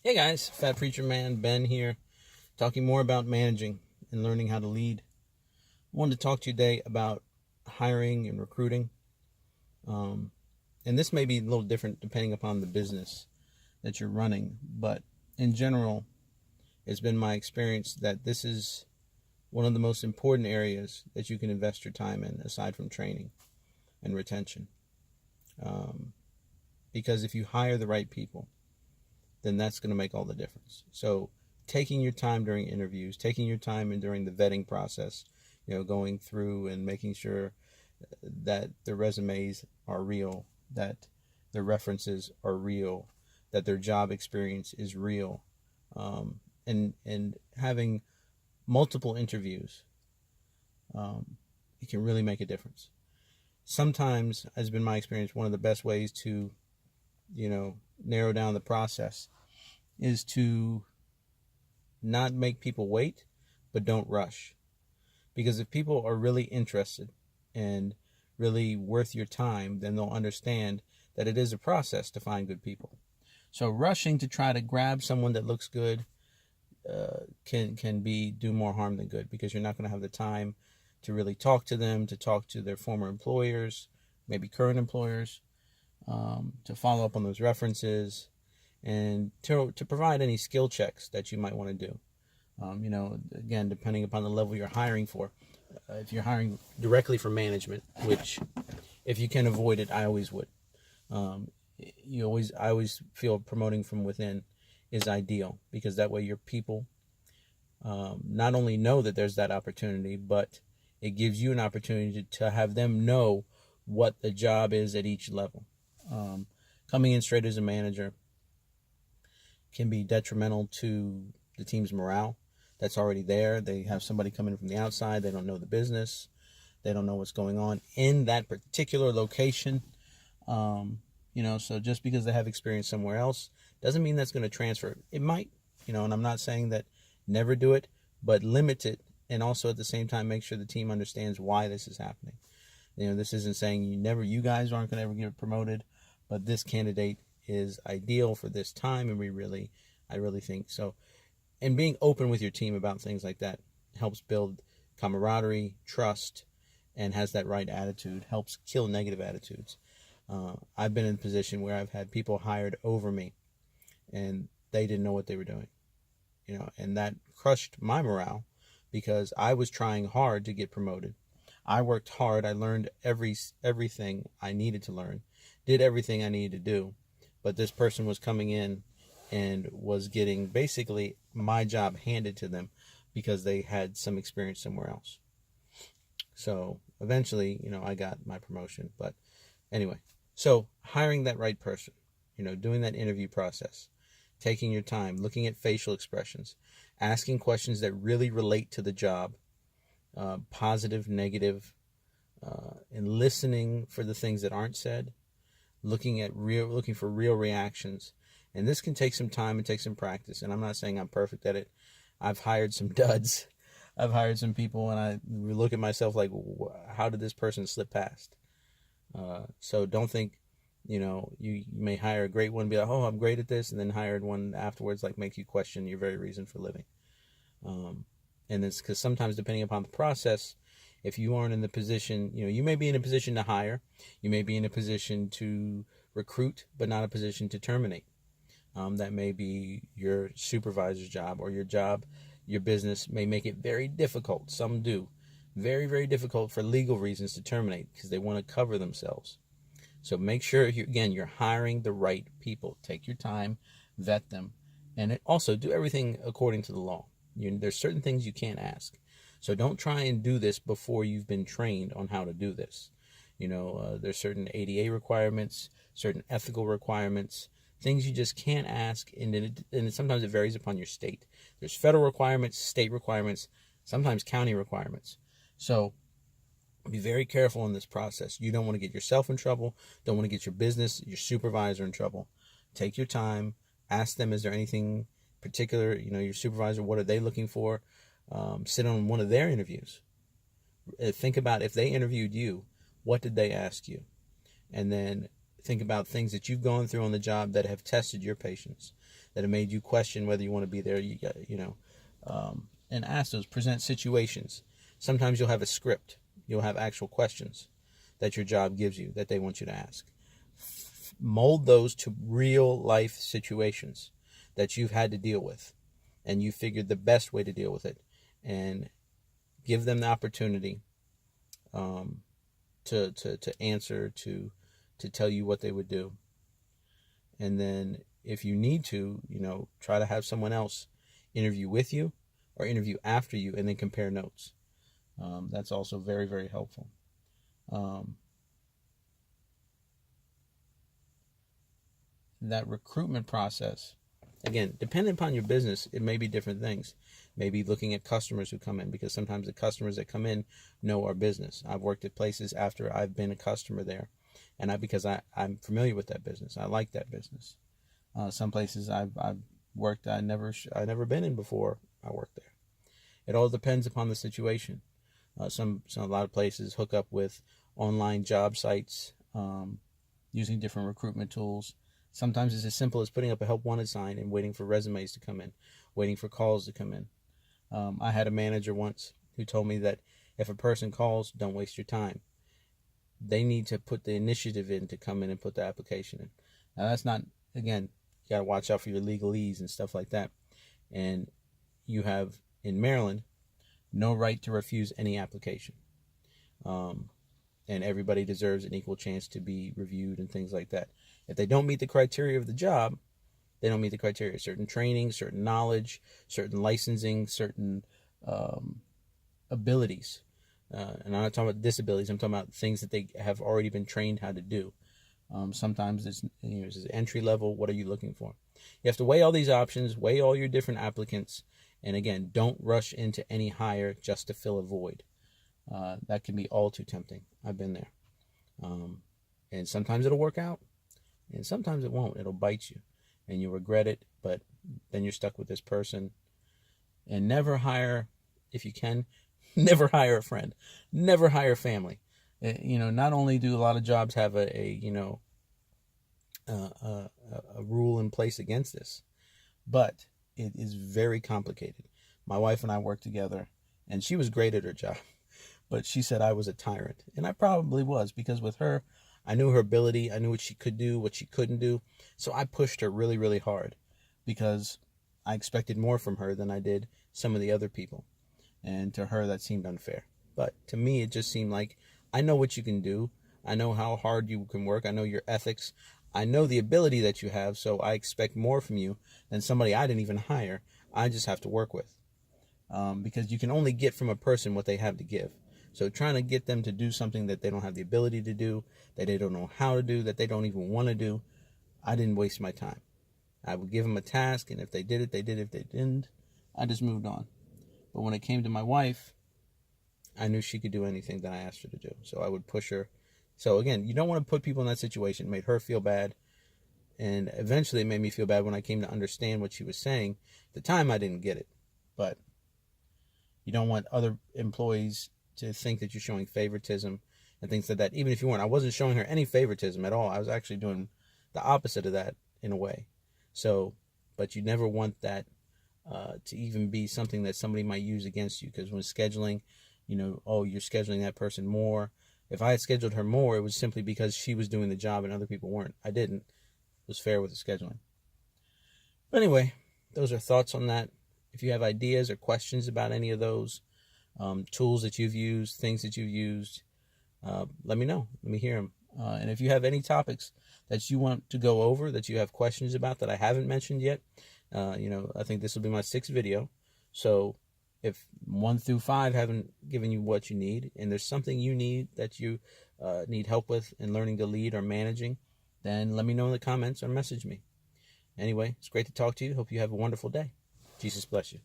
Hey guys, Fat Preacher Man Ben here, talking more about managing and learning how to lead. I wanted to talk to you today about hiring and recruiting. And this may be a little different depending upon the business that you're running, but in general, it's been my experience that this is one of the most important areas that you can invest your time in, aside from training and retention. Because if you hire the right people, then that's going to make all the difference. So taking your time during interviews, taking your time during the vetting process, going through and making sure that the resumes are real, that the references are real, that their job experience is real, and having multiple interviews, it can really make a difference. Sometimes, has been my experience, one of the best ways to, narrow down the process is to not make people wait, but don't rush. Because if people are really interested and really worth your time, then they'll understand that it is a process to find good people. So rushing to try to grab someone that looks good can do more harm than good, because you're not going to have the time to really talk to them, to talk to their former employers, maybe current employers, to follow up on those references, and to provide any skill checks that you might want to do. Again, depending upon the level you're hiring for. If you're hiring directly for management, which if you can avoid it, I always would. I always feel promoting from within is ideal, because that way your people not only know that there's that opportunity, but it gives you an opportunity to have them know what the job is at each level. Coming in straight as a manager can be detrimental to the team's morale that's already there. They have somebody coming from the outside. They don't know the business. They don't know what's going on in that particular location. So just because they have experience somewhere else doesn't mean that's going to transfer. It might, and I'm not saying that never do it, but limit it. And also at the same time, make sure the team understands why this is happening. This isn't saying you guys aren't going to ever get promoted, but this candidate is ideal for this time, and I really think so. And being open with your team about things like that helps build camaraderie, trust, and has that right attitude, helps kill negative attitudes. I've been in a position where I've had people hired over me, and they didn't know what they were doing, and that crushed my morale, because I was trying hard to get promoted. I worked hard. I learned everything I needed to learn, did everything I needed to do. But this person was coming in and was getting basically my job handed to them because they had some experience somewhere else. So eventually, I got my promotion. But anyway, so hiring that right person, doing that interview process, taking your time, looking at facial expressions, asking questions that really relate to the job, positive, negative, and listening for the things that aren't said, looking for real reactions. And this can take some time and take some practice. And I'm not saying I'm perfect at it. I've hired some duds. I've hired some people, and I look at myself like, how did this person slip past? So don't think, you may hire a great one and be like, oh, I'm great at this, and then hired one afterwards, like, make you question your very reason for living. And it's because sometimes, depending upon the process, if you aren't in the position, you may be in a position to hire, you may be in a position to recruit, but not a position to terminate. That may be your supervisor's job, or your job, your business may make it very difficult. Some do. Very, very difficult for legal reasons to terminate, because they want to cover themselves. So make sure, you're hiring the right people. Take your time, vet them, and also do everything according to the law. There's certain things you can't ask. So don't try and do this before you've been trained on how to do this. There's certain ADA requirements, certain ethical requirements, things you just can't ask, and sometimes it varies upon your state. There's federal requirements, state requirements, sometimes county requirements. So be very careful in this process. You don't want to get yourself in trouble, don't want to get your business, your supervisor in trouble. Take your time, ask them, is there anything particular, your supervisor, what are they looking for? Sit on one of their interviews. Think about, if they interviewed you, what did they ask you? And then think about things that you've gone through on the job that have tested your patience. that have made you question whether you want to be there. And ask those, present situations. Sometimes you'll have a script. You'll have actual questions that your job gives you that they want you to ask. Mold those to real life situations that you've had to deal with, and you figured the best way to deal with it, and give them the opportunity to answer, to tell you what they would do. And then if you need to, try to have someone else interview with you or interview after you, and then compare notes. That's also very, very helpful. That recruitment process, again, depending upon your business, it may be different things. Maybe looking at customers who come in, because sometimes the customers that come in know our business. I've worked at places after I've been a customer there, and because I'm familiar with that business. I like that business. Some places I've worked I never been in before I worked there. It all depends upon the situation. A lot of places hook up with online job sites, using different recruitment tools. Sometimes it's as simple as putting up a help wanted sign and waiting for resumes to come in, waiting for calls to come in. I had a manager once who told me that if a person calls, don't waste your time. They need to put the initiative in to come in and put the application in. Now that's not, again, you got to watch out for your legalese and stuff like that. And you have, in Maryland, no right to refuse any application. And everybody deserves an equal chance to be reviewed and things like that. If they don't meet the criteria of the job, they don't meet the criteria. Certain training, certain knowledge, certain licensing, certain abilities. And I'm not talking about disabilities. I'm talking about things that they have already been trained how to do. Sometimes it's entry level. What are you looking for? You have to weigh all these options, weigh all your different applicants. And again, don't rush into any hire just to fill a void. That can be all too tempting. I've been there. And sometimes it'll work out, and sometimes it won't. It'll bite you, and you'll regret it, but then you're stuck with this person. And never hire, if you can, never hire a friend. Never hire family. Not only do a lot of jobs have a rule in place against this, but it is very complicated. My wife and I worked together, and she was great at her job, but she said I was a tyrant. And I probably was, because with her, I knew her ability. I knew what she could do, what she couldn't do. So I pushed her really, really hard, because I expected more from her than I did some of the other people. And to her, that seemed unfair. But to me, it just seemed like, I know what you can do. I know how hard you can work. I know your ethics. I know the ability that you have, so I expect more from you than somebody I didn't even hire. I just have to work with. Because you can only get from a person what they have to give. So trying to get them to do something that they don't have the ability to do, that they don't know how to do, that they don't even want to do, I didn't waste my time. I would give them a task, and if they did it, they did it. If they didn't, I just moved on. But when it came to my wife, I knew she could do anything that I asked her to do. So I would push her. So again, you don't want to put people in that situation. It made her feel bad. And eventually it made me feel bad when I came to understand what she was saying. At the time, I didn't get it. But you don't want other employees to think that you're showing favoritism and things like that. Even if you weren't. I wasn't showing her any favoritism at all. I was actually doing the opposite of that in a way. So, but you never want that to even be something that somebody might use against you. Because when scheduling, oh, you're scheduling that person more. If I had scheduled her more, it was simply because she was doing the job and other people weren't. I didn't. It was fair with the scheduling. But anyway, those are thoughts on that. If you have ideas or questions about any of those tools that you've used, things that you've used, let me know. Let me hear them. And if you have any topics that you want to go over, that you have questions about that I haven't mentioned yet, I think this will be my 6th video. So if 1 through 5 haven't given you what you need, and there's something you need that you need help with in learning to lead or managing, then let me know in the comments or message me. Anyway, it's great to talk to you. Hope you have a wonderful day. Jesus bless you.